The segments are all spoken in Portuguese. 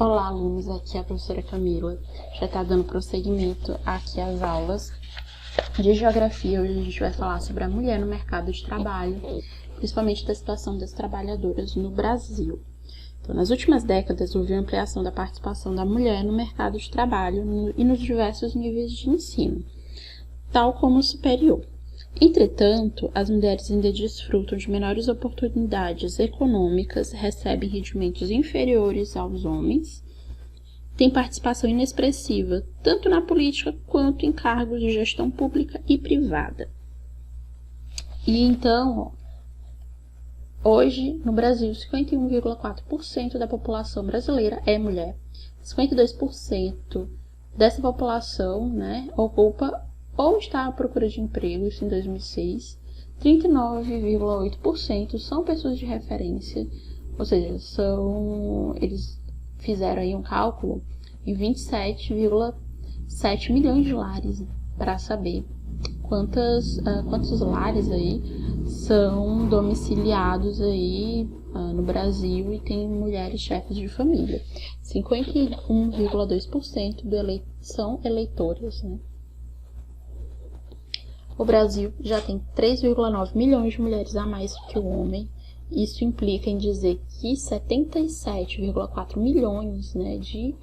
Olá, alunos, aqui é a professora Camila. Já está dando prosseguimento aqui às aulas de Geografia. Hoje a gente vai falar sobre a mulher no mercado de trabalho, principalmente da situação das trabalhadoras no Brasil. Então, nas últimas décadas, houve uma ampliação da participação da mulher no mercado de trabalho e nos diversos níveis de ensino, tal como o superior. Entretanto, as mulheres ainda desfrutam de menores oportunidades econômicas, recebem rendimentos inferiores aos homens, têm participação inexpressiva tanto na política quanto em cargos de gestão pública e privada. E então, hoje, no Brasil, 51,4% da população brasileira é mulher. 52% dessa população, ocupa ou está à procura de emprego, isso em 2006, 39,8% são pessoas de referência, ou seja, eles fizeram aí um cálculo em 27,7 milhões de lares para saber quantos lares aí são domiciliados aí no Brasil e tem mulheres chefes de família. 51,2% são eleitoras, O Brasil já tem 3,9 milhões de mulheres a mais que o homem. Isso implica em dizer que 77,4 milhões de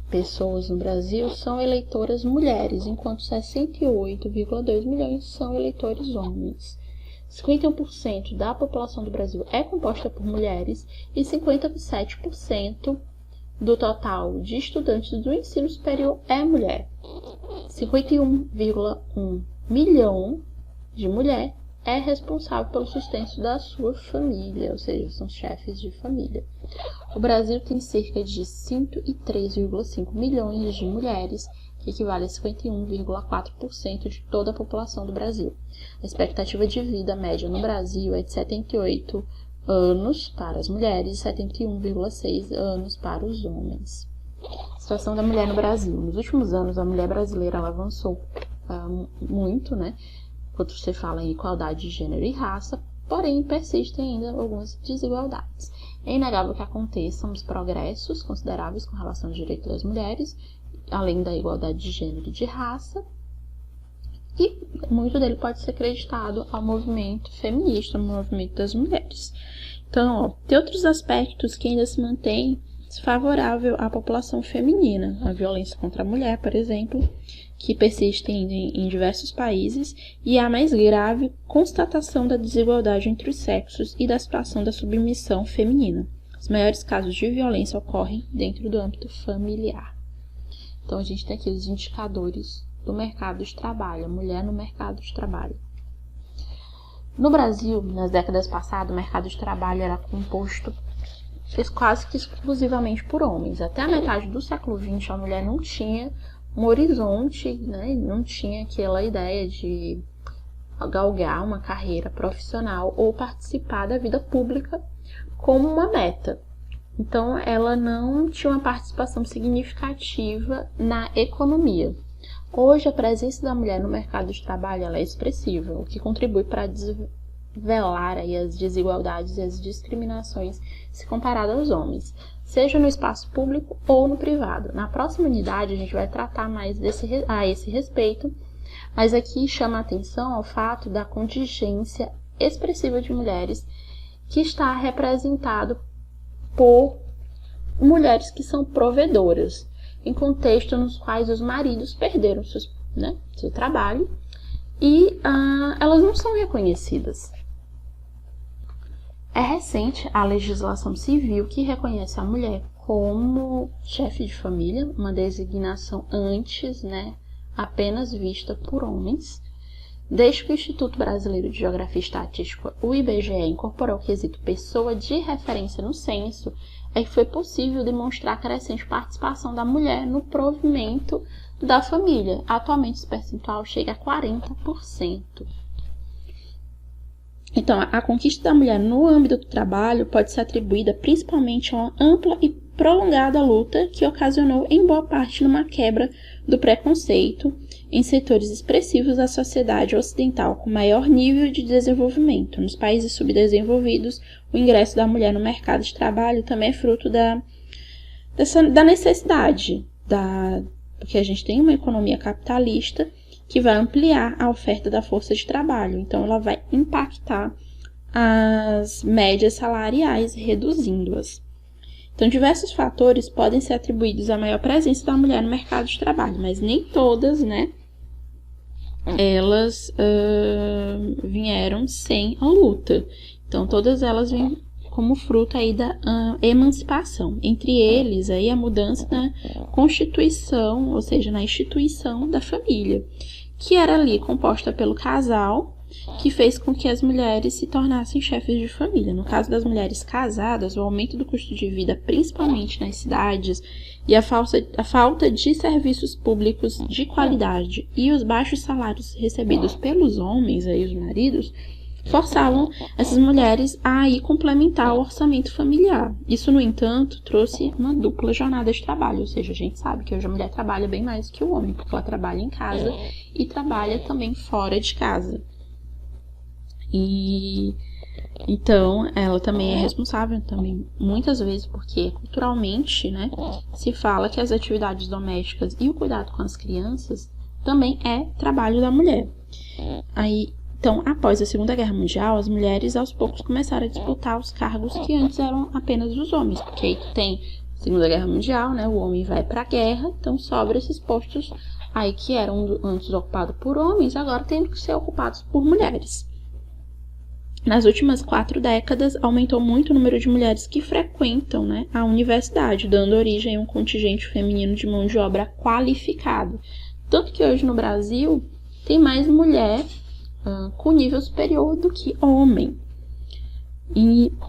pessoas no Brasil são eleitoras mulheres, enquanto 68,2 milhões são eleitores homens. 51% da população do Brasil é composta por mulheres e 57% do total de estudantes do ensino superior é mulher. 51,1 milhão de mulheres é responsável pelo sustento da sua família, ou seja, são chefes de família. O Brasil tem cerca de 103,5 milhões de mulheres, que equivale a 51,4% de toda a população do Brasil. A expectativa de vida média no Brasil é de 78 anos para as mulheres e 71,6 anos para os homens. Situação da mulher no Brasil. Nos últimos anos, a mulher brasileira avançou muito, quando você fala em igualdade de gênero e raça, porém persistem ainda algumas desigualdades. É inegável que aconteçam os progressos consideráveis com relação ao direito das mulheres, além da igualdade de gênero e de raça, e muito dele pode ser acreditado ao movimento feminista, ao movimento das mulheres. Então, tem outros aspectos que ainda se mantêm desfavorável à população feminina, a violência contra a mulher, por exemplo, que persiste em diversos países, e a mais grave constatação da desigualdade entre os sexos e da situação da submissão feminina. Os maiores casos de violência ocorrem dentro do âmbito familiar. Então, a gente tem aqui os indicadores do mercado de trabalho, a mulher no mercado de trabalho. No Brasil, nas décadas passadas, o mercado de trabalho era composto quase que exclusivamente por homens. Até a metade do século XX, a mulher não tinha um horizonte, não tinha aquela ideia de galgar uma carreira profissional ou participar da vida pública como uma meta. Então, ela não tinha uma participação significativa na economia. Hoje, a presença da mulher no mercado de trabalho ela é expressiva, o que contribui para desvelar aí as desigualdades e as discriminações se comparado aos homens, seja no espaço público ou no privado. Na próxima unidade, a gente vai tratar mais a esse respeito, mas aqui chama a atenção ao fato da contingência expressiva de mulheres que está representado por mulheres que são provedoras, em contextos nos quais os maridos perderam seu trabalho e elas não são reconhecidas. É recente a legislação civil que reconhece a mulher como chefe de família, uma designação antes, apenas vista por homens. Desde que o Instituto Brasileiro de Geografia e Estatística, o IBGE, incorporou o quesito pessoa de referência no censo, é que foi possível demonstrar a crescente participação da mulher no provimento da família. Atualmente, esse percentual chega a 40%. Então, a conquista da mulher no âmbito do trabalho pode ser atribuída principalmente a uma ampla e prolongada luta que ocasionou em boa parte numa quebra do preconceito em setores expressivos da sociedade ocidental com maior nível de desenvolvimento. Nos países subdesenvolvidos, o ingresso da mulher no mercado de trabalho também é fruto da da necessidade, porque a gente tem uma economia capitalista que vai ampliar a oferta da força de trabalho. Então, ela vai impactar as médias salariais, reduzindo-as. Então, diversos fatores podem ser atribuídos à maior presença da mulher no mercado de trabalho, mas nem todas, né, elas vieram sem a luta. Então, todas elas vêm como fruto aí da emancipação. Entre eles, aí, a mudança na Constituição, ou seja, na instituição da família, que era ali composta pelo casal, que fez com que as mulheres se tornassem chefes de família. No caso das mulheres casadas, o aumento do custo de vida, principalmente nas cidades, e a falta de serviços públicos de qualidade e os baixos salários recebidos pelos homens, aí os maridos, forçavam essas mulheres a ir complementar o orçamento familiar. Isso, no entanto, trouxe uma dupla jornada de trabalho, ou seja, a gente sabe que hoje a mulher trabalha bem mais que o homem, porque ela trabalha em casa e trabalha também fora de casa. E então ela também é responsável também muitas vezes porque culturalmente, né, se fala que as atividades domésticas e o cuidado com as crianças também é trabalho da mulher. Então, após a Segunda Guerra Mundial, as mulheres aos poucos começaram a disputar os cargos que antes eram apenas dos homens, porque aí tem Segunda Guerra Mundial, né, o homem vai para a guerra, então sobra esses postos aí que eram antes ocupados por homens, agora tendo que ser ocupados por mulheres. Nas últimas 4 décadas, aumentou muito o número de mulheres que frequentam, né, a universidade, dando origem a um contingente feminino de mão de obra qualificado. Tanto que hoje no Brasil tem mais mulher com nível superior do que homem.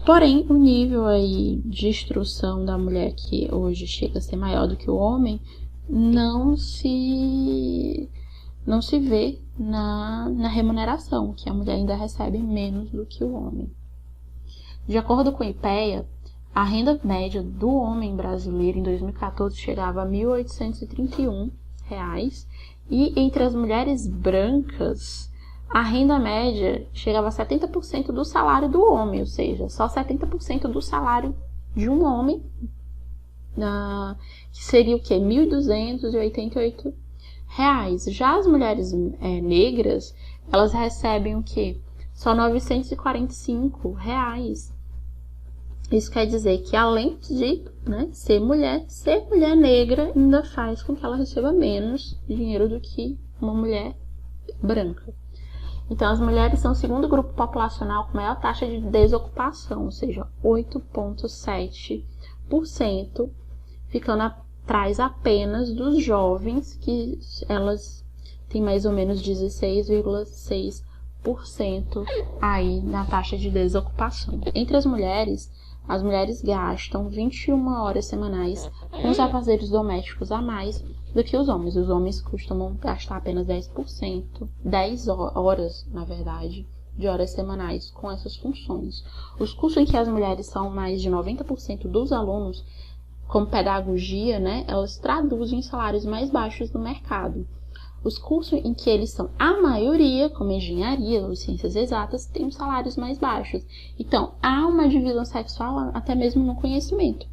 Porém, o nível aí de instrução da mulher, que hoje chega a ser maior do que o homem, não se vê na remuneração, que a mulher ainda recebe menos do que o homem. De acordo com o IPEA, a renda média do homem brasileiro em 2014 chegava a R$ 1.831, e entre as mulheres brancas, a renda média chegava a 70% do salário do homem, ou seja, só 70% do salário de um homem, que seria o quê? R$ 1.288. Já as mulheres negras, elas recebem o quê? Só R$ 945. Isso quer dizer que, além de, né, ser mulher negra ainda faz com que ela receba menos dinheiro do que uma mulher branca. Então, as mulheres são o segundo grupo populacional com maior taxa de desocupação, ou seja, 8,7%, ficando atrás apenas dos jovens, que elas têm mais ou menos 16,6% aí na taxa de desocupação. Entre as mulheres gastam 21 horas semanais com os afazeres domésticos a mais do que os homens. Os homens costumam gastar apenas 10%, 10 horas, na verdade, de horas semanais com essas funções. Os cursos em que as mulheres são mais de 90% dos alunos, como pedagogia, né, elas traduzem salários mais baixos no mercado. Os cursos em que eles são a maioria, como engenharia ou ciências exatas, têm salários mais baixos. Então, há uma divisão sexual até mesmo no conhecimento.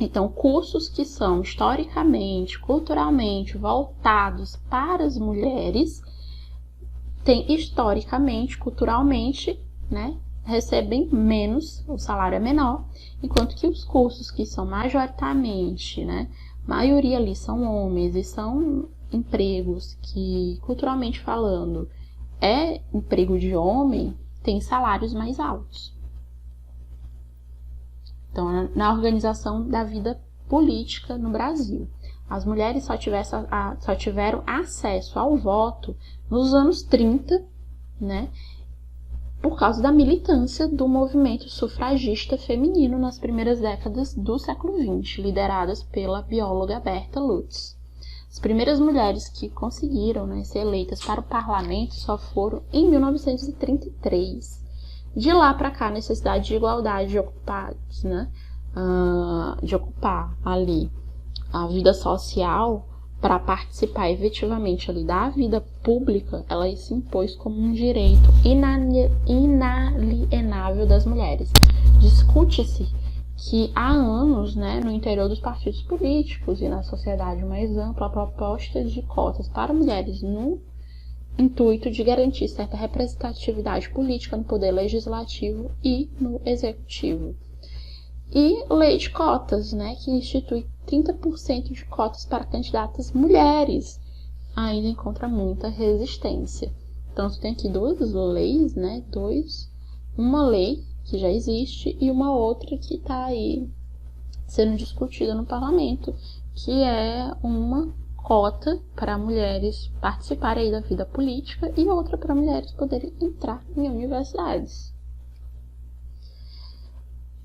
Então, cursos que são historicamente, culturalmente voltados para as mulheres, têm historicamente, culturalmente, né, recebem menos, o salário é menor, enquanto que os cursos que são majoritariamente, né, maioria ali são homens e são empregos que, culturalmente falando, é emprego de homem, tem salários mais altos. Então, na organização da vida política no Brasil, as mulheres só tiveram acesso ao voto nos anos 30, né, por causa da militância do movimento sufragista feminino nas primeiras décadas do século XX, lideradas pela bióloga Berta Lutz. As primeiras mulheres que conseguiram, né, ser eleitas para o parlamento só foram em 1933. De lá para cá, a necessidade de igualdade de ocupados, né, de ocupar ali a vida social para participar efetivamente ali da vida pública, ela se impôs como um direito inalienável das mulheres. Discute-se que há anos, né, no interior dos partidos políticos e na sociedade mais ampla, a proposta de cotas para mulheres no intuito de garantir certa representatividade política no poder legislativo e no executivo. E lei de cotas, né, que institui 30% de cotas para candidatas mulheres, ainda encontra muita resistência. Então, você tem aqui duas leis, né, uma lei que já existe e uma outra que está aí sendo discutida no parlamento, que é uma cota para mulheres participarem aí da vida política e outra para mulheres poderem entrar em universidades.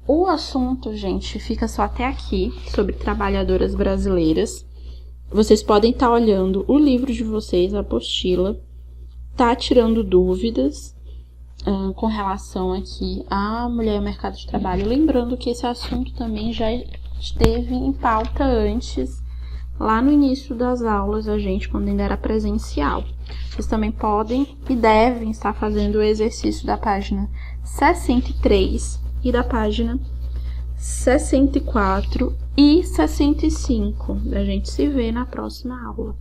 O assunto, gente, fica só até aqui, sobre trabalhadoras brasileiras. Vocês podem estar olhando o livro de vocês, a apostila, tá tirando dúvidas com relação aqui à mulher e ao mercado de trabalho. Lembrando que esse assunto também já esteve em pauta antes, lá no início das aulas, quando ainda era presencial. Vocês também podem e devem estar fazendo o exercício da página 63 e da página 64 e 65. A gente se vê na próxima aula.